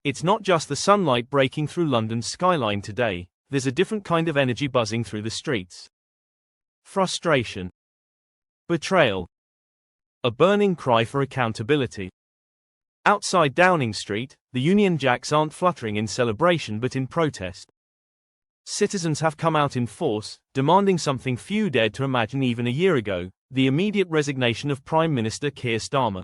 It's not just the sunlight breaking through London's skyline today, there's a different kind of energy buzzing through the streets. Frustration. Betrayal. A burning cry for accountability. Outside Downing Street, the Union Jacks aren't fluttering in celebration but in protest. Citizens have come out in force, demanding something few dared to imagine even a year ago: the immediate resignation of Prime Minister Keir Starmer.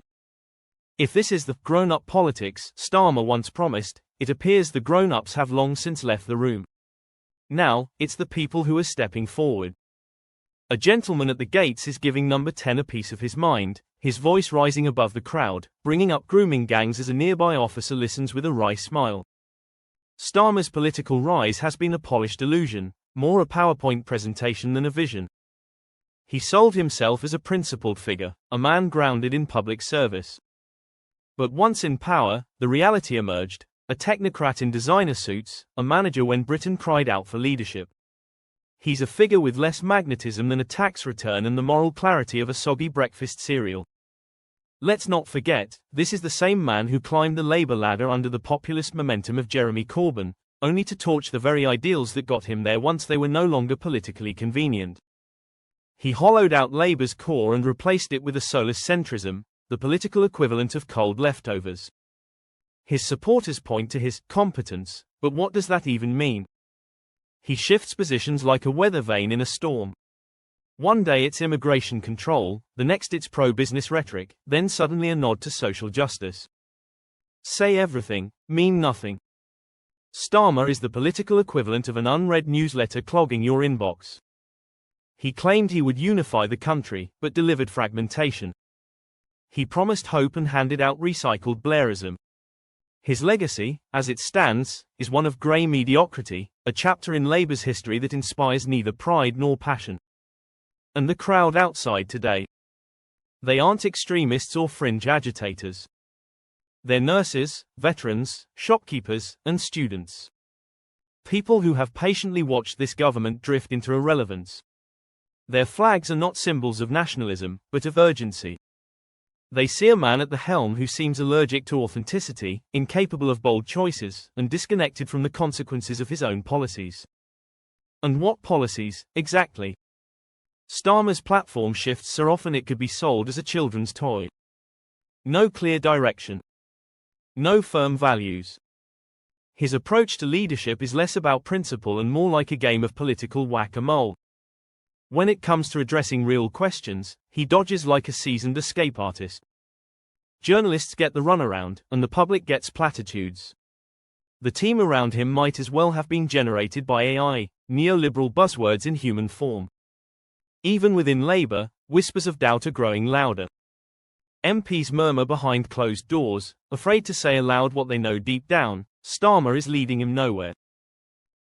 If this is the grown-up politics Starmer once promised, it appears the grown-ups have long since left the room. Now, it's the people who are stepping forward. A gentleman at the gates is giving number 10 a piece of his mind, his voice rising above the crowd, bringing up grooming gangs as a nearby officer listens with a wry smile. Starmer's political rise has been a polished illusion, more a PowerPoint presentation than a vision. He sold himself as a principled figure, a man grounded in public service. But once in power, the reality emerged: a technocrat in designer suits, a manager when Britain cried out for leadership. He's a figure with less magnetism than a tax return and the moral clarity of a soggy breakfast cereal. Let's not forget, this is the same man who climbed the Labour ladder under the populist momentum of Jeremy Corbyn, only to torch the very ideals that got him there once they were no longer politically convenient. He hollowed out Labour's core and replaced it with a soulless centrism, the political equivalent of cold leftovers. His supporters point to his competence, but what does that even mean? He shifts positions like a weather vane in a storm. One day it's immigration control, the next it's pro-business rhetoric, then suddenly a nod to social justice. Say everything, mean nothing. Starmer is the political equivalent of an unread newsletter clogging your inbox. He claimed he would unify the country, but delivered fragmentation. He promised hope and handed out recycled Blairism. His legacy, as it stands, is one of grey mediocrity, a chapter in Labour's history that inspires neither pride nor passion. And the crowd outside today? They aren't extremists or fringe agitators. They're nurses, veterans, shopkeepers, and students. People who have patiently watched this government drift into irrelevance. Their flags are not symbols of nationalism, but of urgency. They see a man at the helm who seems allergic to authenticity, incapable of bold choices, and disconnected from the consequences of his own policies. And what policies, exactly? Starmer's platform shifts so often it could be sold as a children's toy. No clear direction. No firm values. His approach to leadership is less about principle and more like a game of political whack-a-mole. When it comes to addressing real questions, he dodges like a seasoned escape artist. Journalists get the runaround, and the public gets platitudes. The team around him might as well have been generated by AI, neoliberal buzzwords in human form. Even within Labour, whispers of doubt are growing louder. MPs murmur behind closed doors, afraid to say aloud what they know deep down: Starmer is leading him nowhere.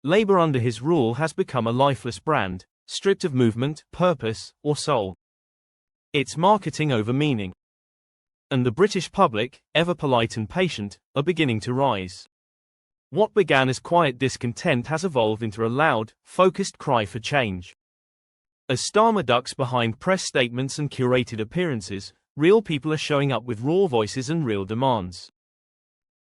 Labour under his rule has become a lifeless brand, stripped of movement, purpose, or soul. It's marketing over meaning. And the British public, ever polite and patient, are beginning to rise. What began as quiet discontent has evolved into a loud, focused cry for change. As Starmer ducks behind press statements and curated appearances, real people are showing up with raw voices and real demands.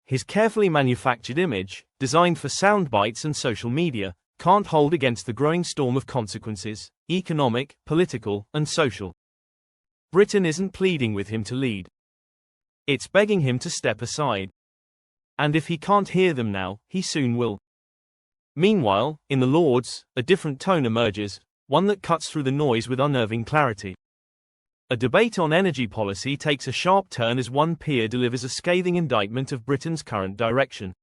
His carefully manufactured image, designed for sound bites and social media, can't hold against the growing storm of consequences, economic, political, and social. Britain isn't pleading with him to lead. It's begging him to step aside. And if he can't hear them now, he soon will. Meanwhile, in the Lords, a different tone emerges, one that cuts through the noise with unnerving clarity. A debate on energy policy takes a sharp turn as one peer delivers a scathing indictment of Britain's current direction.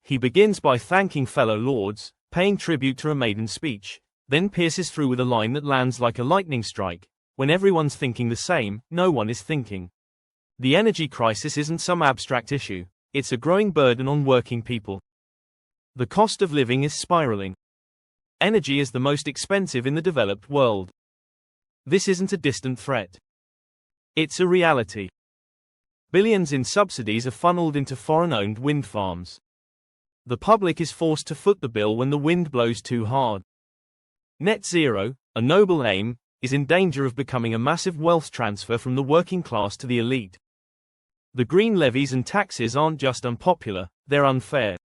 He begins by thanking fellow Lords, paying tribute to a maiden speech, then pierces through with a line that lands like a lightning strike: when everyone's thinking the same, no one is thinking. The energy crisis isn't some abstract issue, it's a growing burden on working people. The cost of living is spiraling. Energy is the most expensive in the developed world. This isn't a distant threat. It's a reality. Billions in subsidies are funneled into foreign-owned wind farms. The public is forced to foot the bill when the wind blows too hard. Net zero, a noble aim, is in danger of becoming a massive wealth transfer from the working class to the elite. The green levies and taxes aren't just unpopular, they're unfair.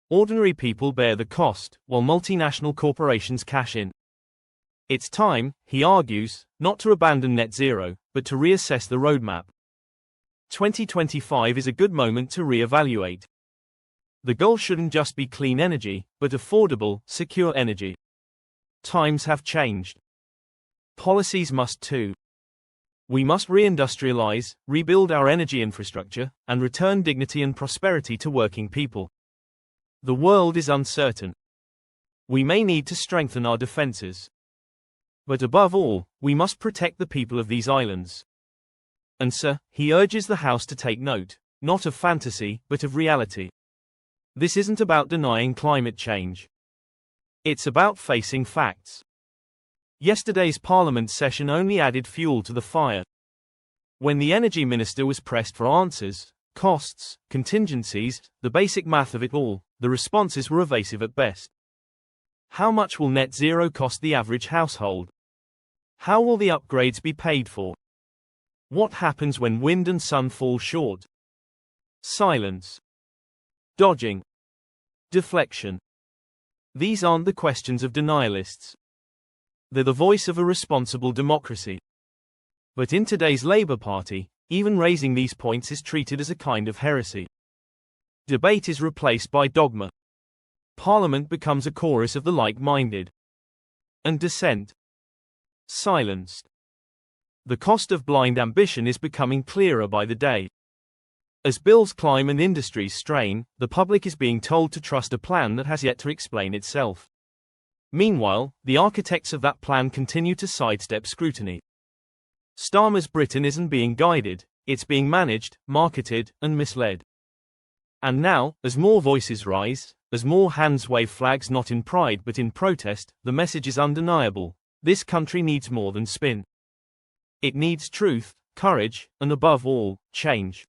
Ordinary people bear the cost, while multinational corporations cash in. It's time, he argues, not to abandon net zero, but to reassess the roadmap. 2025 is a good moment to reevaluate. The goal shouldn't just be clean energy, but affordable, secure energy. Times have changed. Policies must too. We must reindustrialize, rebuild our energy infrastructure, and return dignity and prosperity to working people. The world is uncertain. We may need to strengthen our defenses. But above all, we must protect the people of these islands. And sir, he urges the House to take note, not of fantasy, but of reality. This isn't about denying climate change. It's about facing facts. Yesterday's Parliament session only added fuel to the fire. When the Energy Minister was pressed for answers, costs, contingencies, the basic math of it all, the responses were evasive at best. How much will net zero cost the average household? How will the upgrades be paid for? What happens when wind and sun fall short? Silence. Dodging. Deflection. These aren't the questions of denialists. They're the voice of a responsible democracy. But in today's Labour Party, even raising these points is treated as a kind of heresy. Debate is replaced by dogma. Parliament becomes a chorus of the like-minded. And dissent. Silenced. The cost of blind ambition is becoming clearer by the day. As bills climb and industries strain, the public is being told to trust a plan that has yet to explain itself. Meanwhile, the architects of that plan continue to sidestep scrutiny. Starmer's Britain isn't being guided, it's being managed, marketed, and misled. And now, as more voices rise, as more hands wave flags not in pride but in protest, the message is undeniable. This country needs more than spin. It needs truth, courage, and above all, change.